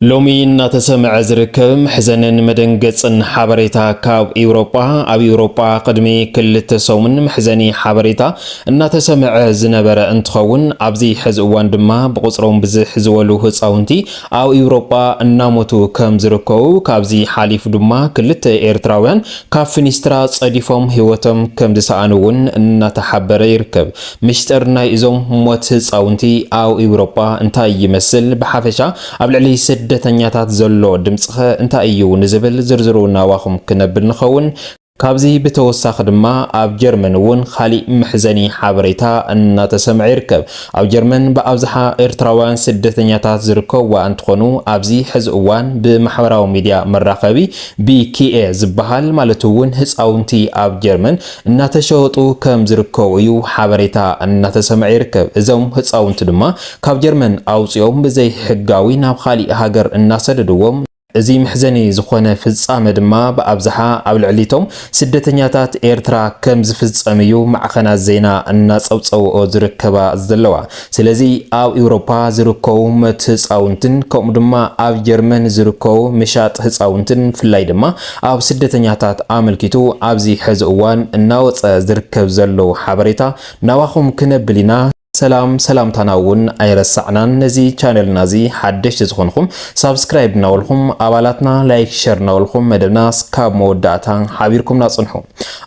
ሎሚ እናተሰምዐ ዝርከብ ሕዘንን መደንገጽን ሓበሬታ ካብ ኤውሮጳ ኣብ ኤውሮጳ ቅድሚ ክልተ ሰሙን ሕዘኒ ሓበሬታ እናተሰምዐ ዝነበረ እንትኸውን ኣብዚ ሕዚ እዋን ድማ ብቁጽሮም ብዝሕ ዝበሉ ህፃውንቲ ኣብ ኤውሮጳ እናሞቱ ከም ዝርከቡ ካብዚ ሓሊፉ ድማ ክልተ ኤርትራውያን ካብ ፊኒስትራ ጸዲፎም ህይወቶም ከም ዝሰኣኑ እውን እናተሓበረ ይርከብ። ምስጢር ናይ እዞም ሞት ህፃውንቲ ኣብ ኤውሮጳ እንታይ ይመስል ብሓፈሻ ኣብ ልዕሊ ስደተኛታት ዘሎ ድምጽኸ እንታይ እዩ ንዝብል ዝርዝሩ ናዋኹም ክነብል ንኸውን። ካብዚ ብተወሳኺ ድማ ኣብ ጀርመን እውን ካሊእ ምሕዘኒ ሓበሬታ እናተሰምዐ ይርከብ። ኣብ ጀርመን ብኣብዝሓ ኤርትራውያን ስደተኛታት ዝርከብዋ እንትኾኑ ኣብዚ ሕዚ እዋን ብማሕበራዊ ሚድያ መራኸቢ ቢኬኤ ዝበሃል ማለት እውን ህፃውንቲ ኣብ ጀርመን እናተሸወጡ ከም ዝርከቡ እዩ ሓበሬታ እናተሰምዐ ይርከብ። እዞም ህፃውንቲ ድማ ካብ ጀርመን ኣውፅኦም ብዘይ ሕጋዊ ናብ ካሊእ ሃገር እናሰደድዎም እዚ ምሕዘኒ ዝኾነ ፍጻመ ድማ ብኣብዝሓ ኣብ ልዕሊቶም ስደተኛታት ኤርትራ ከም ዝፍጸም እዩ ማዕኸናት ዜና እናጸብጸብኦ ዝርከባ ዘለዋ። ስለዚ ኣብ ኤውሮፓ ዝርከቡ መት ህፃውንትን ከምኡ ድማ ኣብ ጀርመን ዝርከቡ ምሻጥ ህፃውንትን ፍላይ ድማ ኣብ ስደተኛታት ኣመልኪቱ ኣብዚ ሕዚ እዋን እናወፀ ዝርከብ ዘሎ ሓበሬታ ናዋኹም ክነብል ኢና። ሰላምታና እውን ኣይረሳዕናን። ነዚ ቻነልና እዚ ሓደሽቲ ዝኾንኩም ሳብስክራይብ ናበልኩም ኣባላትና ላይክ ሸር ናበልኩም መደብና ስካብ መወዳእታ ሓቢርኩም ናጽንሑ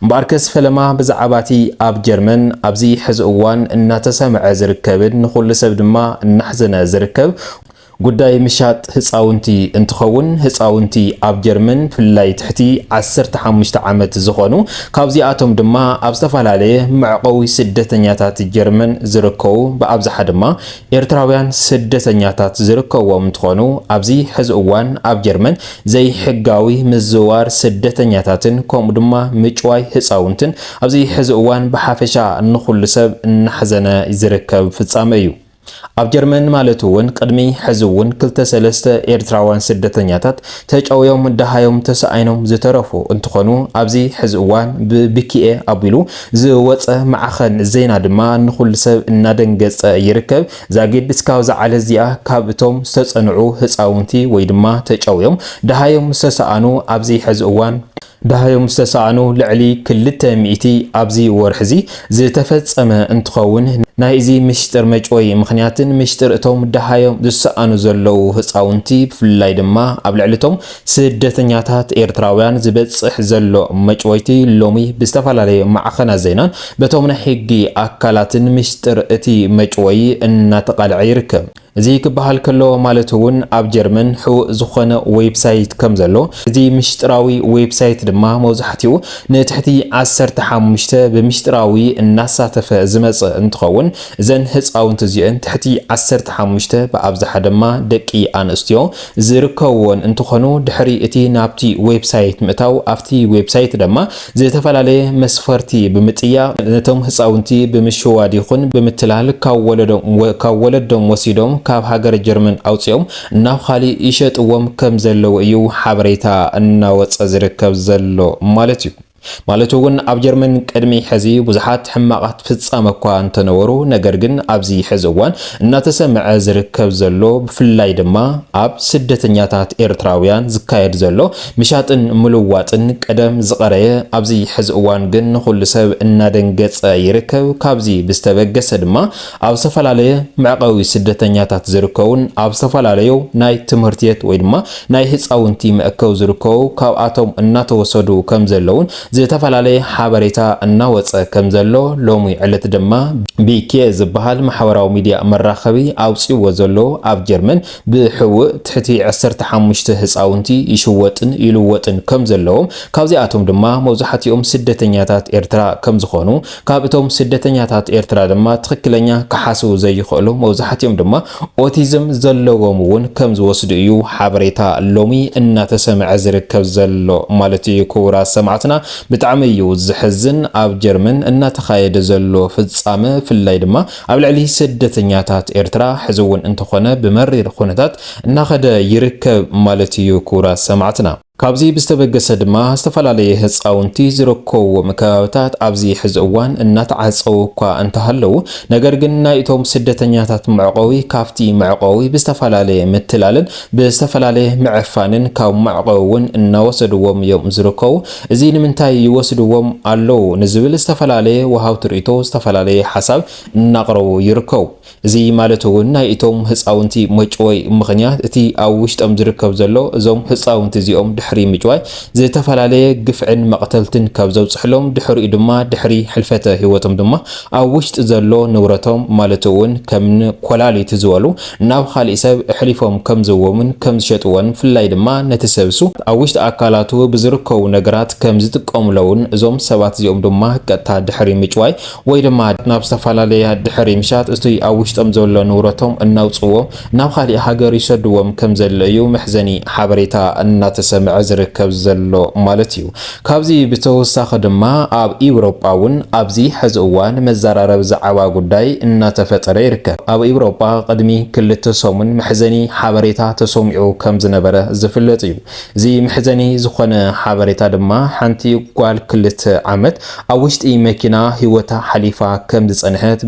እምበኣርከስ ፈለማ ብዛዕባቲ ኣብ ጀርመን ኣብዚ ሕዚ እዋን እናተሰምዐ ዝርከብን ንኹሉ ሰብ ድማ እናሕዘነ ዝርከብ ጉዳይ ምሻጥ ህፃውንቲ እንትኸውን ህፃውንቲ ኣብ ጀርመን ፍላይ ትሕቲ 15 ዓመት ዝኾኑ ካብዚኣቶም ድማ ኣብ ዝተፈላለየ መዕቆዊ ስደተኛታት ጀርመን ዝርከቡ ብኣብዝሓ ድማ ኤርትራውያን ስደተኛታት ዝርከብዎም እንትኾኑ ኣብዚ ሕዚ እዋን ኣብ ጀርመን ዘይሕጋዊ ምዝዋር ስደተኛታትን ከምኡ ድማ ምጭዋይ ህፃውንትን ኣብዚ ሕዚ እዋን ብሓፈሻ ንኹሉ ሰብ እናሕዘነ ዝርከብ ፍጻመ እዩ። ኣብ ጀርመን ማለት እውን ቅድሚ ሕዚ እውን 2-3 ኤርትራውያን ስደተኛታት ተጫውዮም ደሃዮም ተሰኣይኖም ዝተረፉ እንትኾኑ ኣብዚ ሕዚ እዋን ብቢኬኤ ኣቢሉ ዝወፀ ማዕኸን ዜና ድማ ንኹሉ ሰብ እናደንገጸ ይርከብ። ዛጊድ እስካብ ዝዓለ እዚኣ ካብ እቶም ዝተጸንዑ ህፃውንቲ ወይ ድማ ተጫውዮም ደሃዮም ዝተሰኣኑ ኣብዚ ሕዚ እዋን ደሃዮም ዝተሰኣኑ ልዕሊ 200 ኣብዚ ወርሒ ዝተፈጸመ እንትኸውን ናይ እዚ ምሽጥር መጮይ ምኽንያትን ምሽጥር እቶም ደሃዮም ዝሰኣኑ ዘለው ህፃውንቲ ብፍላይ ድማ ኣብ ልዕሊቶም ስደተኛታት ኤርትራውያን ዝበጽሕ ዘሎ መጮይቲ ሎሚ ብዝተፈላለየ ማዕኸናት ዜናን በቶም ናይ ሕጊ አካላትን ምሽጥር እቲ መጮይ እናተቃልዐ ይርከብ። እዚ ክበሃል ከሎ ማለት እውን ኣብ ጀርመን ሕውእ ዝኾነ ዌብሳይት ከም ዘሎ እዚ ምሽጥራዊ ዌብሳይት ድማ መብዛሕትኡ ንትሕቲ 15 ብምሽጥራዊ እናሳተፈ ዝመጽእ እንትኸውን እዘን ህፃውንቲ እዚአን ትሕቲ 15 ብኣብዝሓ ድማ ደቂ ኣንስትዮ ዝርከብዎን እንትኾኑ ድሕሪ እቲ ናብቲ ዌብሳይት ምእታው ኣብቲ ዌብሳይት ድማ ዝተፈላለየ መስፈርቲ ብምጥያቅ ነቶም ህፃውንቲ ብምሽዋድ ይኹን ብምትላል ካብ ወለዶም ወሲዶም ካብ ሃገር ጀርመን ኣውፅኦም ናብ ካሊእ ይሸጥዎም ከም ዘለው እዩ ሓበሬታ እናወፀ ዝርከብ ዘሎ ማለት እዩ። ማለት እውን ኣብ ጀርመን ቅድሚ ሕዚ ብዙሓት ሕማቃት ፍጻመ እኳ እንተነበሩ ነገር ግን ኣብዚ ሕዚ እዋን እናተሰምዐ ዝርከብ ዘሎ ብፍላይ ድማ ኣብ ስደተኛታት ኤርትራውያን ዝካየድ ዘሎ ምሻጥን ምልዋጥን ቀደም ዝቐረየ ኣብዚ ሕዚ እዋን ግን ንኹሉ ሰብ እናደንገጸ ይርከብ። ካብዚ ብዝተበገሰ ድማ ኣብ ዝተፈላለየ መዕቆዊ ስደተኛታት ዝርከቡን ኣብ ዝተፈላለዩ ናይ ትምህርቲ ቤት ወይ ድማ ናይ ህፃውንቲ መእከብ ዝርከቡ ካብኣቶም እናተወሰዱ ከም ዘለውን ዝተፈላለዩ ሓበሬታ እናወፀ ከም ዘሎ ሎሚ ዕለት ድማ ቢኬ ዝበሃል ማሕበራዊ ሚድያ መራኸቢ ኣውፅዎ ዘሎ ኣብ ጀርመን ብሕውእ ትሕቲ 15 ህፃውንቲ ይሽወጥን ይልወጥን ከም ዘለዎም ካብዚኣቶም ድማ መብዛሕትኦም ስደተኛታት ኤርትራ ከም ዝኾኑ ካብእቶም ስደተኛታት ኤርትራ ድማ ትክክለኛ ክሓስቡ ዘይኽእሉ መብዛሕትኦም ድማ ኦቲዝም ዘለዎም እውን ከም ዝወስዱ እዩ ሓበሬታ ሎሚ እናተሰምዐ ዝርከብ ዘሎ ማለት እዩ። ክቡራት ሰማዕትና ብጣዕሚ እዩ ዝሕዝን ኣብ ጀርመን እናተኻየደ ዘሎ ፍጻመ ፍላይ ድማ ኣብ ልዕሊ ስደተኛታት ኤርትራ ሕዚ እውን እንተኾነ ብመሪር ኩነታት እናኸደ ይርከብ ማለት እዩ። ክቡራት ሰማዕትና ካብዚ ብዝተበገሰ ድማ ዝተፈላለየ ህፃውንቲ ዝርከብዎም ከባቢታት ኣብዚ ሕዚ እዋን እናተዓፀው እኳ እንተሃለው ነገር ግን ናይ እቶም ስደተኛታት መዕቆዊ ካብቲ መዕቆዊ ብዝተፈላለየ ምትላልን ብዝተፈላለየ ምዕፋንን ካብ መዕቆዊ እውን እናወሰድዎም እዮም ዝርከቡ። እዚ ንምንታይ ይወስድዎም ኣለው ንዝብል ዝተፈላለየ ወሃብቲ ርእቶ ዝተፈላለየ ሓሳብ እናቕረቡ ይርከቡ። እዚ ማለት እውን ናይ እቶም ህፃውንቲ መጭወይ ምኽንያት እቲ ኣብ ውሽጦም ዝርከብ ዘሎ እዞም ህፃውንቲ እዚኦም ድሕሪ ምጭዋይ ዝተፈላለየ ግፍዕን መቕተልትን ካብ ዘብፅሕሎም ድሕሪኡ ድማ ድሕሪ ሕልፈተ ህይወቶም ድማ ኣብ ውሽጢ ዘሎ ንብረቶም ማለት እውን ከም ኮላሊት ዝበሉ ናብ ካልእ ሰብ ሕሊፎም ከም ዝህቦምን ከም ዝሸጥዎን ፍላይ ድማ ነቲ ሰብሱ ኣብ ውሽጢ ኣካላቱ ብዝርከቡ ነገራት ከም ዝጥቀምለውን እዞም ሰባት እዚኦም ድማ ቀጥታ ድሕሪ ምጭዋይ ወይ ድማ ናብ ዝተፈላለየ ድሕሪ ምሻጥ እቲ ኣብ ውሽጦም ዘሎ ንብረቶም እናውፅዎም ናብ ካልእ ሃገር ይሰድዎም ከም ዘሎ እዩ መሕዘኒ ሓበሬታ እናተሰምዐ ዝርከብ ዘሎ ማለት እዩ። ካብዚ ብተወሳኺ ድማ ኣብ ኤውሮጳ እውን ኣብዚ ሕዚ እዋን መዘራረብ ዛዕባ ጉዳይ እናተፈጠረ ይርከብ። ኣብ ኤውሮጳ ቅድሚ 2 ሰሙን መሕዘኒ ሓበሬታ ተሰሚዑ ከም ዝነበረ ዝፍለጥ እዩ። እዚ መሕዘኒ ዝኾነ ሓበሬታ ድማ ሓንቲ ጓል 2 ዓመት ኣብ ውሽጢ መኪና ሂወታ ሓሊፋ ከም ዝጸንሐት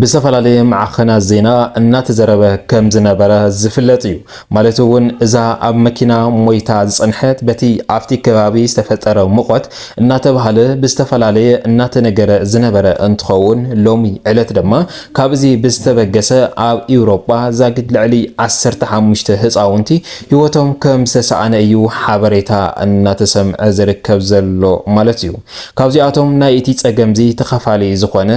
ብዝተፈላለየ ማዕኸናት ዜና እናተዘረበ ከም ዝነበረ ዝፍለጥ እዩ። ማለት እውን እዛ ኣብ መኪና ሞይታ ዝጸንሐት በቲ ኣብቲ ከባቢ ዝተፈጠረ ሙቐት እናተባሃለ ብዝተፈላለየ እናተነገረ ዝነበረ እንትኸውን ሎሚ ዕለት ድማ ካብዚ ብዝተበገሰ ኣብ ኤውሮጳ ዛግድ ልዕሊ 15 ህፃውንቲ ሂወቶም ከም ዝተሰኣነ እዩ ሓበሬታ እናተሰምዐ ዝርከብ ዘሎ ማለት እዩ። ካብዚኣቶም ናይ እቲ ጸገምዚ ተኸፋሊ ዝኾነ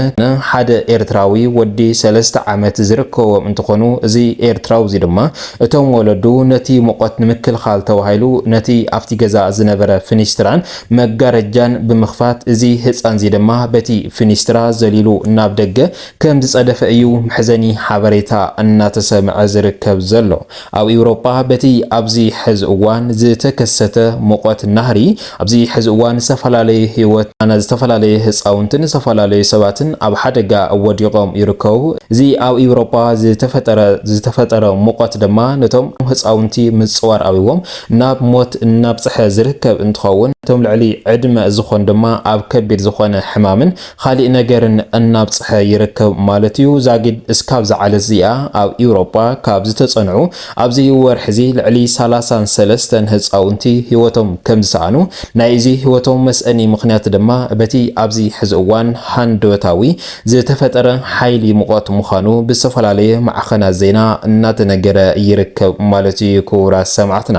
ሓደ ኤርትራዊ ወዲ 3 ዓመት ዝርከቦም እንትኾኑ እዚ ኤርትራዊ እዚ ድማ እቶም ወለዱ ነቲ ሙቐት ንምክልኻል ተባሂሉ ነቲ ኣብቲ ገዛ ዝነበረ ፍኒስትራን መጋረጃን ብምኽፋት እዚ ህፃን እዚ ድማ በቲ ፍኒስትራ ዘሊሉ ናብ ደገ ከም ዝጸደፈ እዩ መሕዘኒ ሓበሬታ እናተሰምዐ ዝርከብ ዘሎ። ኣብ ኤውሮጳ በቲ ኣብዚ ሕዚ እዋን ዝተከሰተ ሙቐት ናህሪ ኣብዚ ሕዚ እዋን ዝተፈላለየ ህይወት ዝተፈላለየ ህፃውንትን ዝተፈላለየ ሰባትን ኣብ ሓደጋ ወዲቖም ይርከቡ። እዚ ኣብ ኤውሮጳ ዝተፈጠረ ሙቐት ድማ ነቶም ህፃውንቲ ምጽዋር ኣብዎም ናብ ሞት እናብጽሐ ዝርከብ እንትኸውን እቶም ልዕሊ ዕድመ ዝኾን ድማ ኣብ ከቢድ ዝኾነ ሕማምን ካልእ ነገርን እናብጽሐ ይርከብ ማለት እዩ። ዛጊድ እስካብ ዝዓለት እዚኣ ኣብ ኤውሮጳ ካብ ዝተጸንዑ ኣብዚ ወርሒ እዚ ልዕሊ 33 ህፃውንቲ ሂወቶም ከም ዝሰኣኑ ናይ እዚ ሂወቶም መስአኒ ምኽንያት ድማ በቲ ኣብዚ ሕዚ እዋን ሃንደበታዊ ዝተፈጠረ ሓይሊ ሙቐት ምዃኑ ብዝተፈላለየ ማዕኸናት ዜና እናተነገረ ይርከብ ማለት እዩ። ክቡራት ሰማዕትና